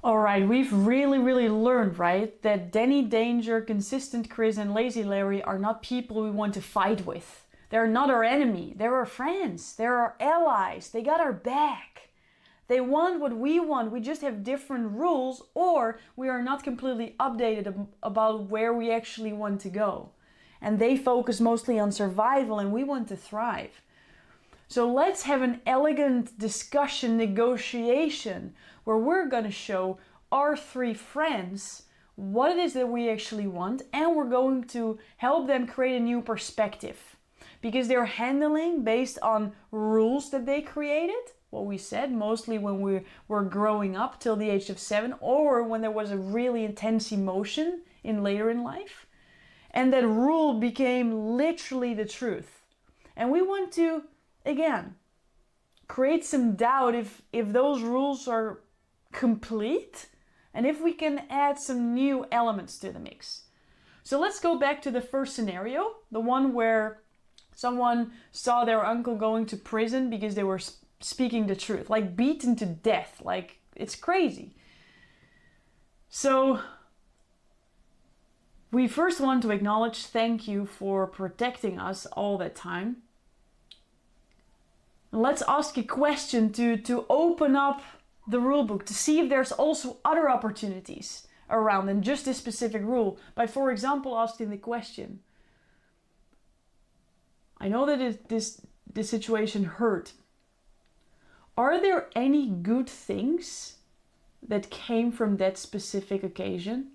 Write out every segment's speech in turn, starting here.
All right, we've really learned, right, that Danny Danger, Consistent Chris, and Lazy Larry are not people we want to fight with. They're not our enemy. They're our friends. They're our allies. They got our back. They want what we want. We just have different rules, or we are not completely updated about where we actually want to go. And they focus mostly on survival, and we want to thrive. So let's have an elegant discussion, negotiation, where we're going to show our three friends what it is that we actually want, and we're going to help them create a new perspective. Because they're handling based on rules that they created, what we said, mostly when we were growing up till the age of 7, or when there was a really intense emotion later in life. And that rule became literally the truth. And we want to, again, create some doubt if those rules are complete and if we can add some new elements to the mix. So let's go back to the first scenario, the one where someone saw their uncle going to prison because they were speaking the truth, like beaten to death, like it's crazy. So we first want to acknowledge thank you for protecting us all that time. Let's ask a question to open up the rule book to see if there's also other opportunities around than just this specific rule, by, for example, asking the question, I know that this situation hurt. Are there any good things that came from that specific occasion?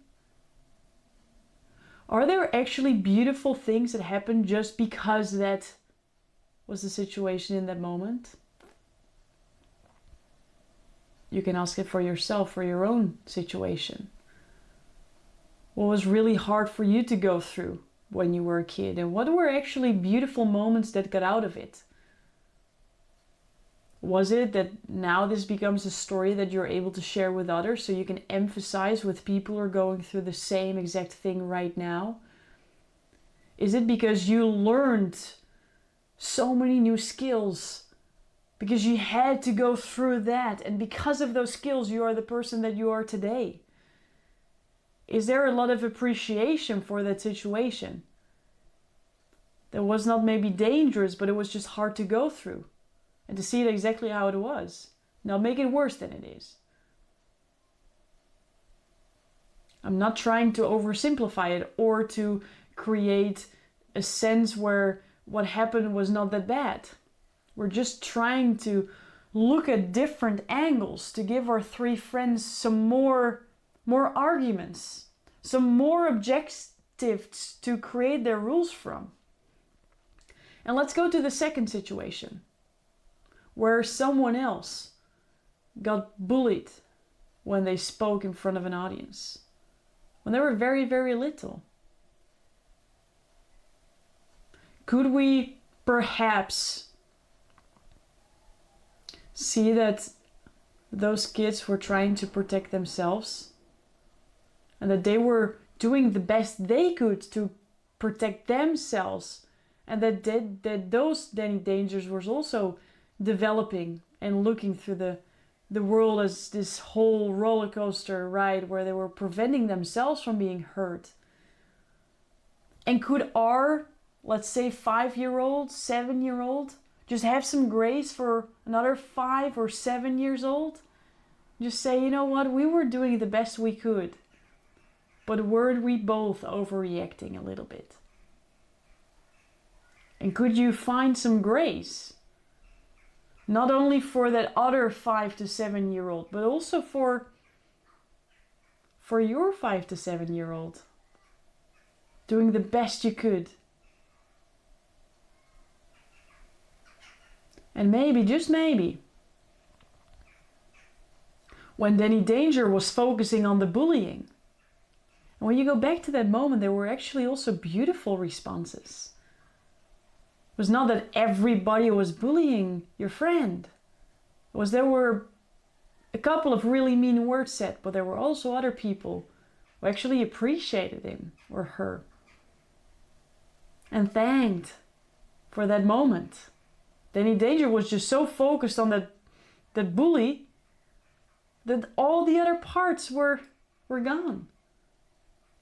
Are there actually beautiful things that happened just because that was the situation in that moment? You can ask it for yourself, for your own situation. What was really hard for you to go through when you were a kid? And what were actually beautiful moments that got out of it? Was it that now this becomes a story that you're able to share with others so you can emphasize with people who are going through the same exact thing right now? Is it because you learned so many new skills because you had to go through that, and because of those skills you are the person that you are today? Is there a lot of appreciation for that situation that was not maybe dangerous, but it was just hard to go through and to see it exactly how it was, not make it worse than it is? I'm not trying to oversimplify it or to create a sense where what happened was not that bad. We're just trying to look at different angles to give our three friends some more arguments, some more objectives to create their rules from. And let's go to the second situation, where someone else got bullied when they spoke in front of an audience, when they were very little. Could we perhaps see that those kids were trying to protect themselves and that they were doing the best they could to protect themselves, and that those Danny Dangers was also developing and looking through the world as this whole roller coaster ride where they were preventing themselves from being hurt? And could our, let's say, 5-year-old, 7-year-old just have some grace for another 5 or 7 years old? Just say, you know what, we were doing the best we could, but weren't we both overreacting a little bit? And could you find some grace? Not only for that other 5 to 7-year-old, but also for your 5 to 7-year-old. Doing the best you could. And maybe, just maybe, when Danny Danger was focusing on the bullying, and when you go back to that moment, there were actually also beautiful responses. It was not that everybody was bullying your friend. It was there were a couple of really mean words said, but there were also other people who actually appreciated him or her and thanked for that moment. Danny Danger was just so focused on that bully that all the other parts were gone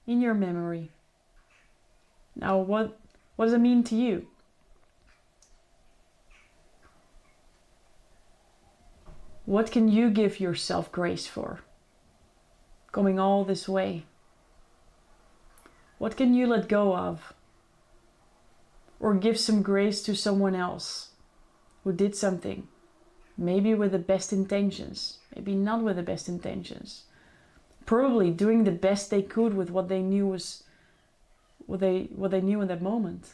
in your memory. Now, what does it mean to you? What can you give yourself grace for? Coming all this way. What can you let go of? Or give some grace to someone else who did something, maybe with the best intentions, maybe not with the best intentions. Probably doing the best they could with what they knew was what they knew in that moment.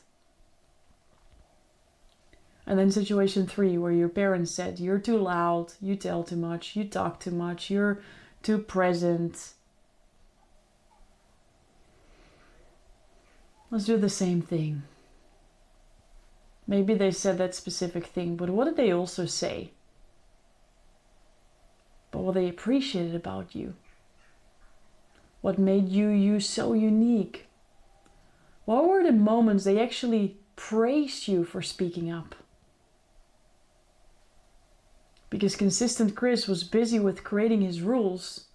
And then situation 3, where your parents said, you're too loud, you tell too much, you talk too much, you're too present. Let's do the same thing. Maybe they said that specific thing, but what did they also say? But what they appreciated about you. What made you so unique? What were the moments they actually praised you for speaking up? Because Consistent Chris was busy with creating his rules,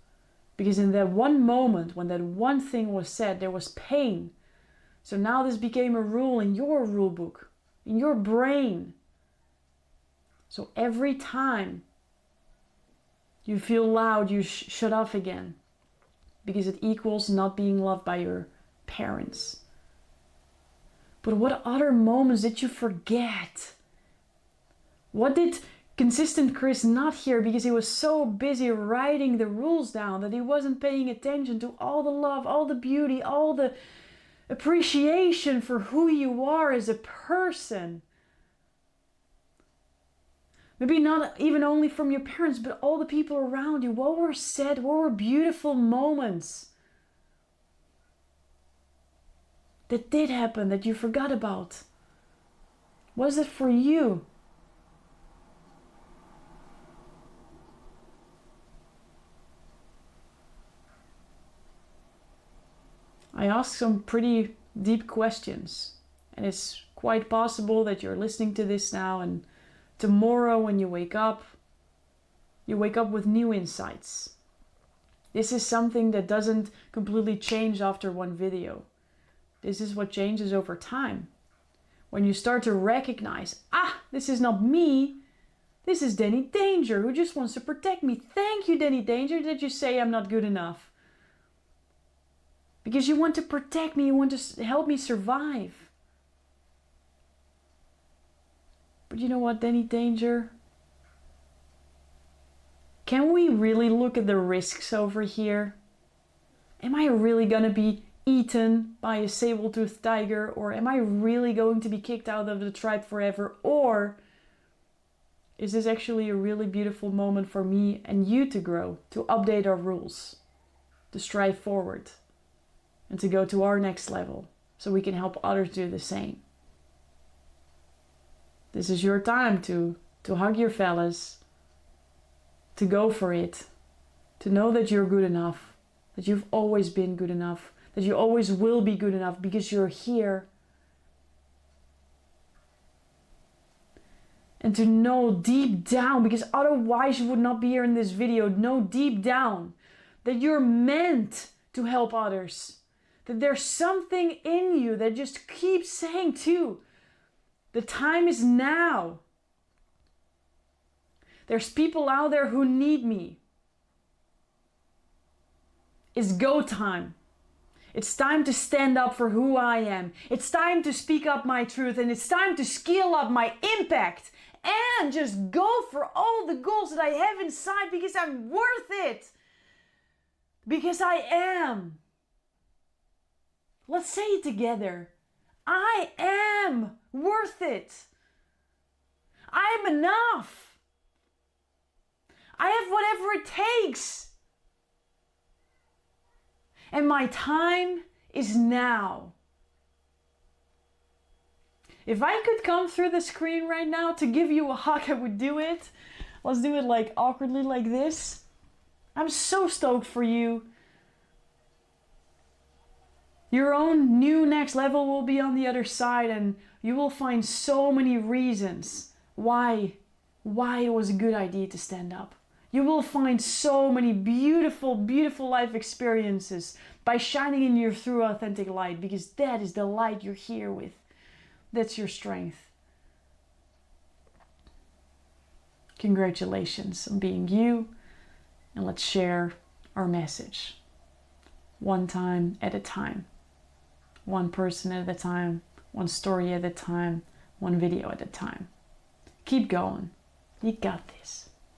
because in that one moment when that one thing was said, there was pain. So now this became a rule in your rule book, in your brain. So every time you feel loud, you shut off again, because it equals not being loved by your parents. But what other moments did you forget? What did Consistent Chris not hear because he was so busy writing the rules down that he wasn't paying attention to all the love, all the beauty, all the appreciation for who you are as a person? Maybe not even only from your parents, but all the people around you. What were said? What were beautiful moments that did happen that you forgot about? Was it for you? I asked some pretty deep questions, and it's quite possible that you're listening to this now and tomorrow when you wake up with new insights. This is something that doesn't completely change after one video. This is what changes over time. When you start to recognize, this is not me. This is Danny Danger who just wants to protect me. Thank you, Danny Danger, that you say I'm not good enough. Because you want to protect me, you want to help me survive. But you know what, Danny Danger? Can we really look at the risks over here? Am I really gonna be eaten by a saber-toothed tiger? Or am I really going to be kicked out of the tribe forever? Or is this actually a really beautiful moment for me and you to grow, to update our rules, to strive forward, and to go to our next level so we can help others do the same? This is your time to hug your fellas, to go for it, to know that you're good enough, that you've always been good enough, that you always will be good enough because you're here. And to know deep down, because otherwise you would not be here in this video, know deep down that you're meant to help others. That there's something in you that just keeps saying too, the time is now. There's people out there who need me. It's go time. It's time to stand up for who I am. It's time to speak up my truth, and it's time to scale up my impact and just go for all the goals that I have inside because I'm worth it. Because I am. Let's say it together. I am worth it. I'm enough. I have whatever it takes. And my time is now. If I could come through the screen right now to give you a hug, I would do it. Let's do it like awkwardly like this. I'm so stoked for you. Your own new next level will be on the other side, and you will find so many reasons why it was a good idea to stand up. You will find so many beautiful, beautiful life experiences by shining in your true authentic light, because that is the light you're here with. That's your strength. Congratulations on being you, and let's share our message. One time at a time. One person at a time. One story at a time. One video at a time. Keep going. You got this.